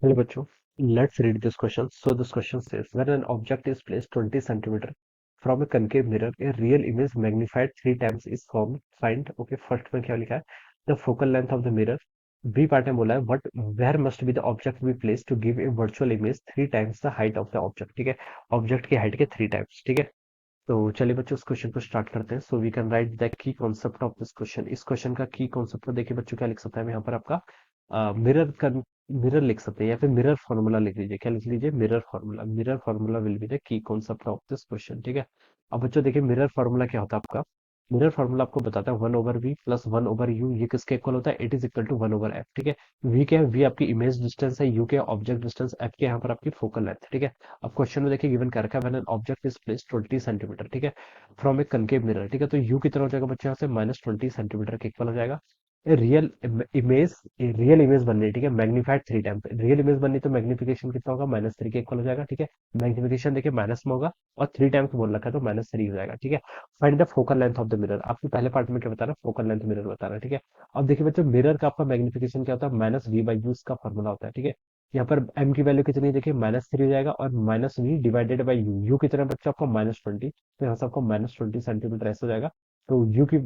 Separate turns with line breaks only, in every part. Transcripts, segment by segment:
Hello bachcho, let's read this question. So this question says, when an object is placed 20 centimeter from a concave mirror, a real image magnified 3 times is formed. Find, okay, first में क्या लिखा है? The focal length of the mirror. B part में बोला है, what where must be the object be placed to give a virtual image 3 times the height of the object. ठीक है, object की हाइट के 3 टाइम्स. ठीक है, तो चलिए बच्चों इस क्वेश्चन को स्टार्ट करते हैं. So we can write the key concept of this question. इस क्वेश्चन का की कॉन्सेप्ट देखिए बच्चों क्या लिख सकता है. यहाँ पर आपका मिरर का मिरर लिख सकते हैं या फिर मिरर फॉर्मूला लिख लीजिए. क्या लिख लीजिए? Mirror formula. Mirror formula will be the key concept of this question. ठीक है, अब बच्चों देखिए मिरर फॉर्मूला क्या होता है आपका. मिरर फॉर्मूला आपको बताता है 1/v+1/u. ये किसके इक्वल होता है? It is equal to 1/f. ठीक है, v क्या है? v आपकी इमेज डिस्टेंस है, u क्या ऑब्जेक्ट डिस्टेंस, f क्या यहाँ पर आपकी फोकल लेंथ. ठीक है, अब क्वेश्चन में देखिए गिवन कर रखा है when an object is placed 20 centimetre. ठीक है, फ्रॉम ए कनकेव मिरर. ठीक है, तो u कितना हो जाएगा बच्चे? यहाँ से -20 सेंटीमीटर के इक्वल हो जाएगा. रियल इमेज रियल इमेज बन रही है. ठीक है, मैग्नीफाइड 3 टाइम. रियल इमेज बननी तो मैग्निफिकेशन कितना होगा? -3 के इक्वल हो जाएगा. ठीक है, मैग्निफिकेशन देखिए माइनस में होगा और 3 टाइम्स बोल रखा है तो -3 हो जाएगा. ठीक है, find the focal length of the mirror. आपको पहले पार्ट में क्या बताना है? फोकल लेंथ मिरर बताना है. ठीक है, अब देखिए बच्चों मिरर का आपका मैग्निफिकेशन क्या होता है? -v/u इसका फॉर्मूला होता है. ठीक है, यहाँ पर m की वैल्यू कितनी है? देखिए -3 हो जाएगा और -v डिवाइडेड बाई u कितना बच्चों आपको? -20. तो यहाँ से आपको -20 सेंटीमीटर ऐसा हो जाएगा. तो u की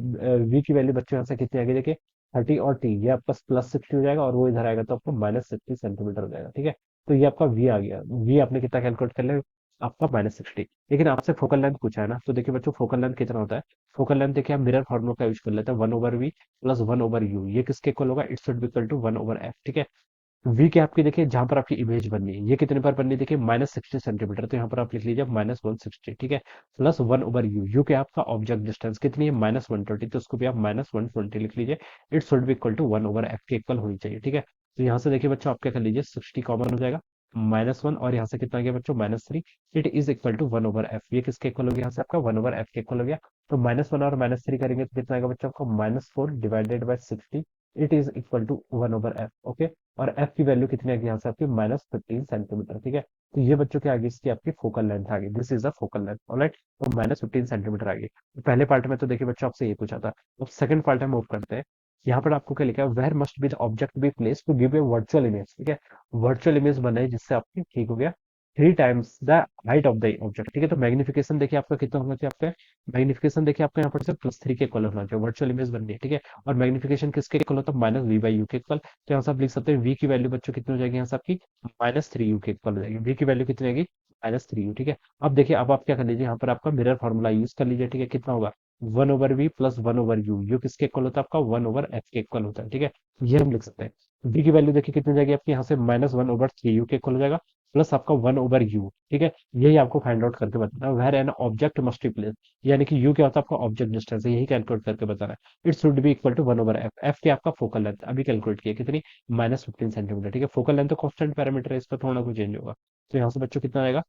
v की वैल्यू बच्चों यहाँ से कितनी आ गई? देखिए 30 और t, ये आपका +60 हो जाएगा और वो इधर आएगा तो आपको -60 सेंटीमीटर हो जाएगा. ठीक है, तो ये आपका v आ गया. v आपने कितना कैलकुलेट कर लिया? आपका -60. लेकिन आपसे फोकल लेंथ पूछा है ना, तो देखिए बच्चों फोकल लेंथ कितना होता है? फोकल लेंथ देखिए हम मिरर फॉर्मूला का यूज कर लेते हैं 1/v+1/u. ये किसके इक्वल होगा? It should be equal to 1/f. ठीक है, वी की आपकी देखिए जहां पर आपकी इमेज बननी है ये कितने पर बननी है? देखिए -60 सेंटीमीटर. तो यहाँ पर आप लिख लीजिए -160. ठीक है, +1/u. यू के आपका ऑब्जेक्ट डिस्टेंस कितनी है? -120. तो उसको भी आप -120 लिख लीजिए. It should be equal to 1/f के इक्वल होनी चाहिए. ठीक है, तो यहाँ से देखिए बच्चों आप क्या कर लीजिए? 60 कॉमन हो जाएगा, -1 और यहाँ से कितना आ गया बच्चों? -3. It is equal to 1/f. ये किसके इक्वल हो गया? यहाँ से आपका 1/f के इक्वल हो गया. तो -1 और -3 करेंगे तो कितना आएगा बच्चों आपको? -4 divided by 60. It is equal to 1/f. Okay, और एफ की वैल्यू कितनी आ गई यहाँ से आपकी? -15 सेंटीमीटर. ठीक है, तो ये बच्चों क्या आ गई? इसकी आपकी फोकल लेंथ आ गई. This is the focal length. Alright, तो -15 सेंटीमीटर आ गई. तो पहले पार्ट में तो देखिए बच्चों आपसे ये पूछा था. अब सेकंड पार्ट में मूव करते हैं. यहाँ पर आपको क्या लिखा है? Where must be the object be place to give a virtual image. ठीक है, वर्चुअल इमेज बना है जिससे आपकी ठीक हो गया 3 times the height of the object. ठीक है, तो मैग्निफिकेशन देखिए आपका कितना होना चाहिए? आपका मैग्निफिकेशन देखिए आपका यहाँ पर से +3 के इक्वल होना चाहिए. वर्चुअल इमेज बननी है. ठीक है, और मैग्निफिकेशन किसके इक्वल होता है? -v/u के इक्वल. तो यहाँ से आप लिख सकते हैं v की वैल्यू बच्चों कितनी हो जाएगी? यहाँ से आपकी -3u के इक्वल हो जाएगी. v की वैल्यू कितनी आएगी? -3u. ठीक है, अब देखिए अब आप क्या कर लीजिए? यहाँ पर आपका मिरर फॉर्मूला यूज कर लीजिए. ठीक है, कितना होगा? 1/v+1/u. यू किसके इक्वल होता है? आपका 1/f के इक्वल होता है. ठीक है, ये हम लिख सकते हैं. v की वैल्यू देखिए कितनी हो जाएगी आपकी? यहाँ से -1/3u के इक्वल हो जाएगा प्लस आपका 1/u. ठीक है, यही आपको फाइंड आउट करके बताना है. Where an object must be place, यानी कि u क्या होता है? आपका ऑब्जेक्ट डिस्टेंस है, यही कैलकुलेट करके बताना है. It should be equal to 1/f. f की आपका फोकल लेंथ अभी कैलकुलेट किया कितनी? -15 सेंटीमीटर. ठीक है, फोकल लेंथ तो कांस्टेंट पैरामीटर है, इस पर थोड़ा कुछ चेंज होगा. तो यहाँ से बच्चों कितना आएगा?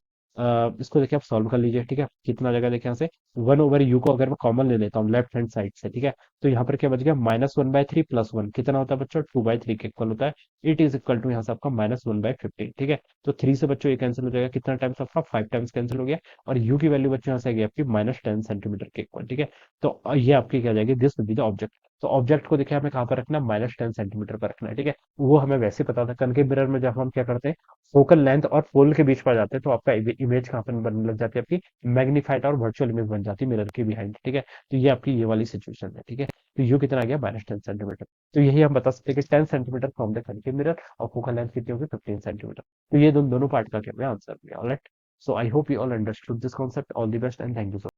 इसको देखिए आप सॉल्व कर लीजिए. ठीक है, कितना आ जाएगा? देखिए यहाँ से 1/u को अगर मैं कॉमन ले लेता हूँ लेफ्ट हैंड साइड से. ठीक है, तो यहाँ पर क्या बच गया? -1/3 +1 कितना होता है बच्चों? 2/3 के इक्वल होता है. इट इज इक्वल टू यहाँ से आपका -1/15. ठीक है, तो 3 से बच्चों ये कैंसिल हो जाएगा. कितना टाइम्स आपका? 5 टाइम्स कैंसिल हो गया. और u की वैल्यू बच्चों यहाँ से आ गई आपकी -10 सेंटीमीटर के इक्वल. ठीक है, तो ये आपकी क्या आ जाएगी? This will be the object. तो ऑब्जेक्ट को देखिए हमें कहाँ पर रखना है? -10 सेंटीमीटर पर रखना है. ठीक है, वो हमें वैसे पता था. कनकेव मिरर में जब हम क्या करते हैं? फोकल लेंथ और पोल के बीच में आ जाते हैं तो आपका इमेज कहाँ पर बनने लग जाती है? आपकी मैग्नीफाइड और वर्चुअल इमेज बन जाती है मिरर के बिहाइंड. ठीक है, तो ये आपकी ये वाली सिचुएशन है. ठीक है, तो यू कितना आ गया? -10 सेंटीमीटर. तो यही हम बता सकते हैं कि 10 centimetre from the concave mirror और फोकल लेंथ कितनी होगी? 15 सेंटीमीटर. तो ये दोनों पार्ट का क्या आंसर है. Alright, so I hope you all understood this concept. All the best and thank you so